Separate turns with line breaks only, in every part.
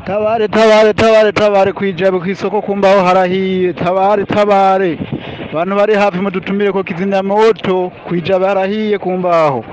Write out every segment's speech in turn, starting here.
Tabare tabare tabare tabare kwijabe kw'isoko kumbaho harahiye tabare tabare bantu bari hafi mudutumire ko kizimyamoto kwijabe harahiye kumbaho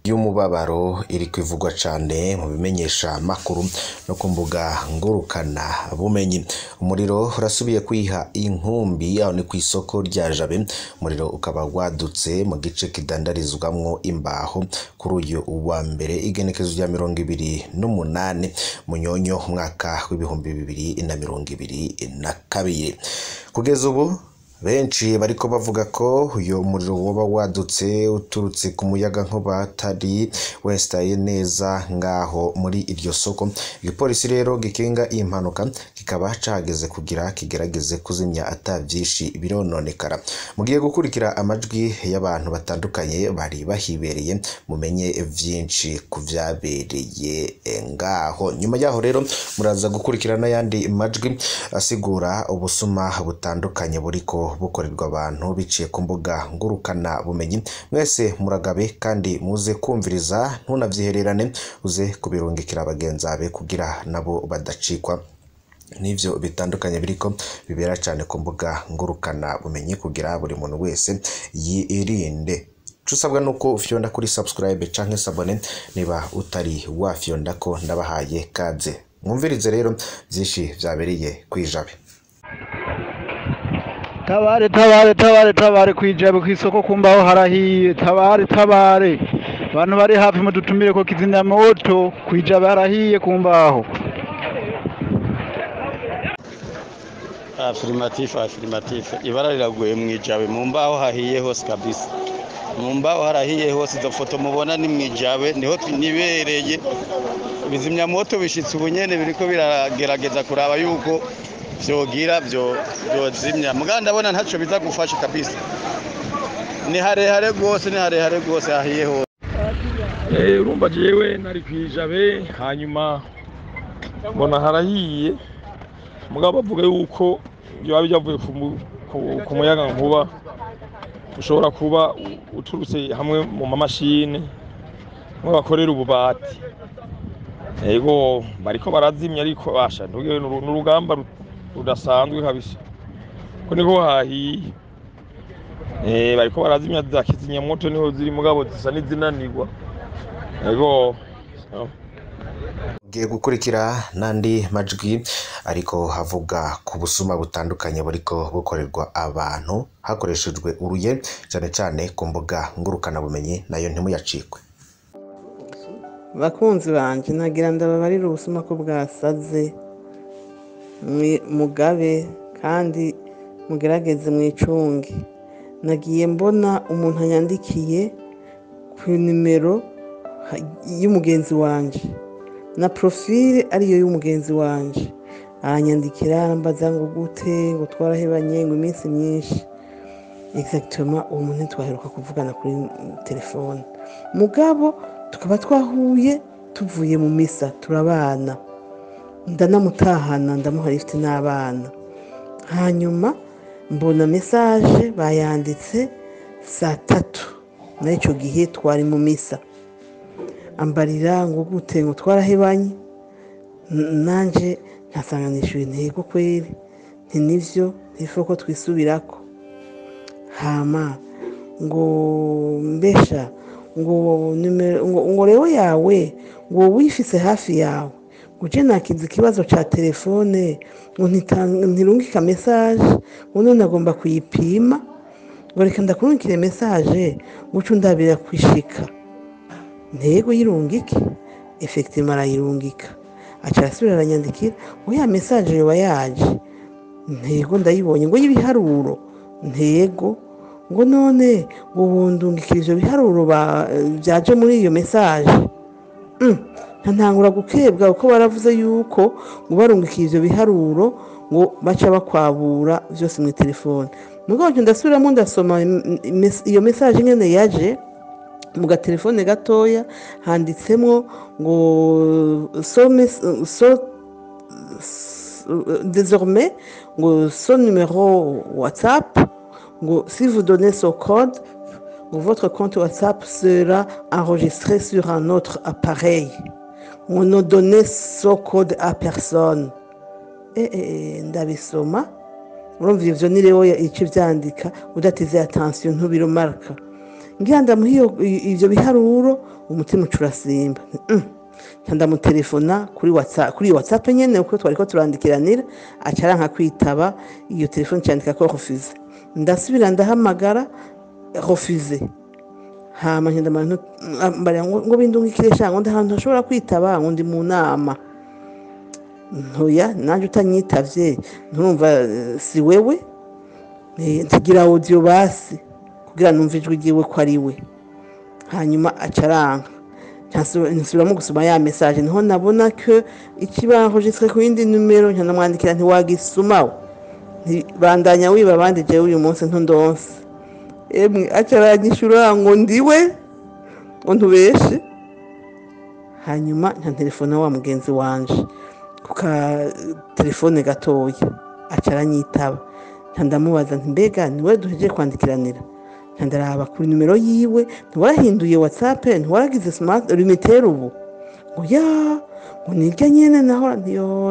y'umubabaro iri kwivugwa cane mu bimenyesha makuru no ku mbuga ngurukana bumenyi. Umuriro urasubiye kwiha inkumbi aho ni kw'isoko rya Jabe. Umuriro ukaba wadutse mu gice kidandarizwamwo imbaho kuri uyu wa mbere igenekezo rya 28 Munyonyo umwaka w'ibihumbi 2022. Kugeza ubu benshi bariko bavuga ko uyo muriro woba wadutse uturutse ku muyaga nkuba atari westaye neza ngaho muri iryo soko. Igipolisi rero gikinga iyi mpanuka kikaba cageze kugira kigerageze kuzimya atavyishi birononekara. Mugiye gukurikira amajwi y'abantu batandukanye bari bahibereye mumenye vyinshi kuvyabereye ngaho. Nyuma yaho rero muraza gukurikirana yandi majwi asigura ubusuma butandukanye buriko bukorerwa abantu biciye ku mbuga ngurukana bumenyi. Mwese muragabe kandi muze kumviriza ntunavyihererane uze kubirungikira abagenzabe kugira nabo badacikwa nivyo bitandukanye biriko bibera cyane ku mbuga ngurukana bumenyi kugira buri muntu wese yirinde. Cusabwa nuko ufyonda kuri subscribe canke sabone niba utari wafyonda ko ndabahaye kaze. Mwumvirize rero vyinshi vyabereye kwijabe.
Tabare tabare tabare tabare kwijabe kw'isoko kumbaho harahiye tabare tabare bantu bari hafi mudutumire ko kizimyamoto kwijabe harahiye kumbaho.
Afirmatif ibara riraguye mwijabe mu mbaho hahiye hose kabisa, mu mbaho harahiye hose. Izo foto mubona ni mwijabe niho nibereye. Bizimyamoto bishitse ubunyene biriko biragerageza kuraba yuko vyogira vyozimya muganda ndabona ntaco biza gufasha kabisa. Ni harehare gose hahiye hose.
Urumva jewe nari kwijabe hanyuma mbona harahiye mugabo bavuga yuko byo byavuye ku muyaga nkuba ushobora kuba uturutse hamwe mu mamashine mwe bakorera ububati. Yego bariko barazimya ariko basha ntugiye n'urugamba rudasanzwe kabisa ko niko hahiye. Bariko barazimya za kizimyamoto niho ziri mugabo zisa n'izinanirwa. Yego
Giye gukurikira nandi majwi ariko havuga ku busuma butandukanye buriko bukorerwa abantu hakoreshejwe uruye cyane cyane ku mbuga ngurukana bumenyi, nayo ntimuyacikwe.
Bakunzi banje nagira ndababarira ubusuma ko bwasaze mugabe kandi mugerageze mwicunge. Nagiye mbona umuntu yandikiye ku nimero y'umugenzi wanje na profile ariyo y'umugenzi wanje, aranyandikira arambaza ngo gute ngo twarahebanye ngo iminsi myinshi. Exactement uwo muntu twaheruka kuvugana kuri telefone mugabo tukaba twahuye tuvuye mu misa turabana, ndanamutahana ndamuha lift n'abana. Hanyuma mbona message bayanditse saa 3 na ico gihe twari mu misa. Ambarira ngo gute ngo twarahebanye, nanje ntasanganishwe intego kweri nti nivyo ntifo ko twisubirako. Hama ngo mbesha ngo rero yawe ngo wifise hafi yawe uje nakiza ikibazo ca telefone ngo ntirungika message ngo none agomba kuyipima ngo reka ndakurungikire message guca undabira kwishika. Ntego yirungike effectivement arayirungika aca asubira aranyandikira ngo ya message yoba yaje. Ntego ndayibonye ngo y'ibiharuro. Ntego ngo none ubundungikira ivyo biharuro byaje muri iyo message. Ntangura gukebwa uko baravuze yuko ngo barungikira ivyo biharuro ngo baca bakwabura vyose mu telefone. Mugabo ndasubiramo ndasoma iyo message nyene yaje mu gatelefone gatoya handitsemwo ngo désormais ngo son numéro WhatsApp ngo si vous donnez son code votre compte WhatsApp sera enregistré sur un autre appareil. ngo ne donne ce code à personne. Ndabisoma urumva ivyo ni rero ico vyandika udateze attention ntubirumarka ngira ndamuha ivyo biharuro umutima ucurasimba ndamutelefona kuri WhatsApp nyene uko twariko turandikiranira acaranka kwitaba iyo telefone cyandika ko refuse ndasubira ndahamagara refuse hama ndamara ngo bindungikire shango ndahantu hashobora kwitaba ngo ndi mu nama ntoya nanje utanyitavye nturumva si wewe ntigira audio basi kugira numva ijwi ryiwe ko ari we hanyuma acaranka nsubiramo gusoma ya message niho nabona ko ikibanjistre ku yindi numero ntanamwandikira ntiwagisumaho bandanya wiba abandi je uyu munsi ntundonse emwe acaranyishura ngo ndiwe ngo ntubeshe hanyuma nta telefone wa mugenzi wanje kuka telefone gatoya acaranyitaba ndamubaza nti mbega niwe duheje kwandikiranira ndaraba kuri numero yiwe ntiwarahinduye WhatsApp ntiwaragize smart limitere ubu ngo ya ngo nirya nyene naho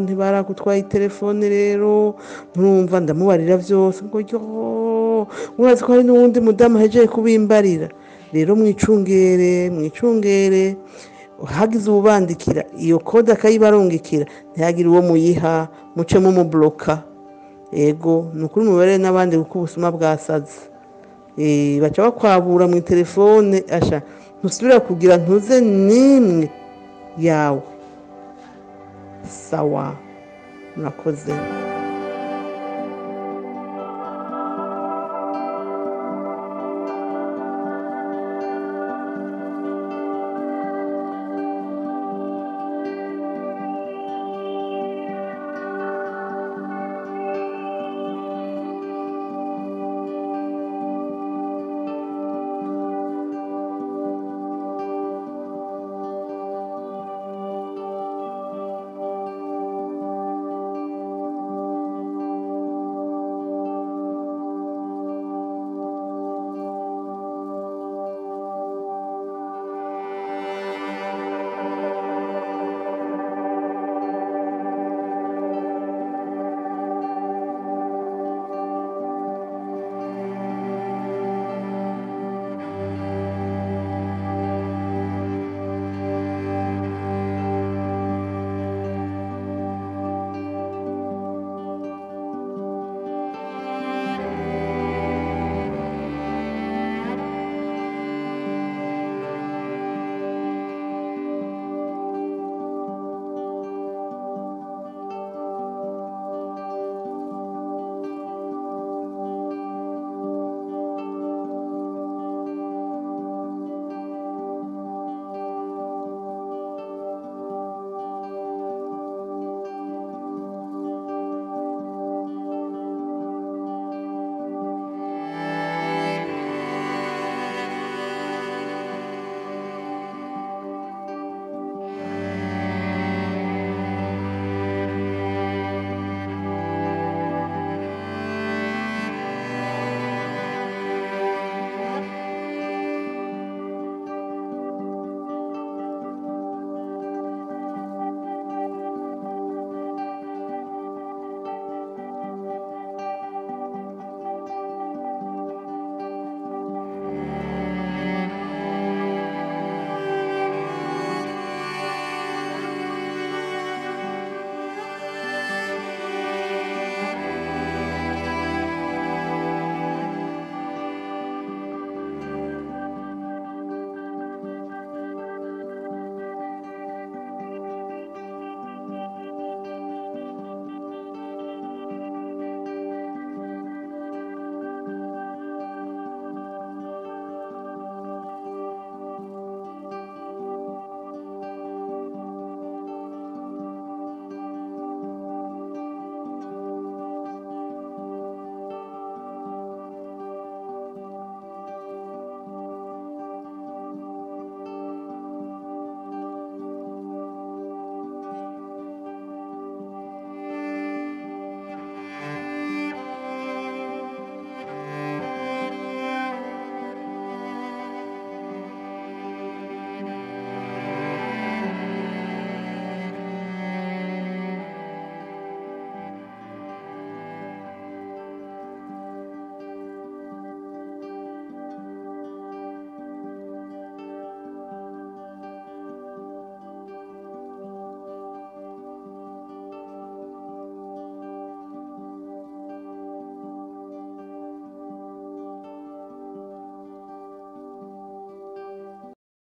ntibaragutwaye telefone rero nurumva ndamubarira byose ngo yo urazi ko hari n'uwundi mudamu hejeje kubimbarira rero mwicungere hagize ubandikira iyo code akayibarungikira ntiyagira uwo muyiha muce mu bloka ego nukuri mubare n'abandi kuko ubusuma bwasaze baca bakwabura mu telefone asha ntusubira kugira ntuze nimwe yawe sawa murakoze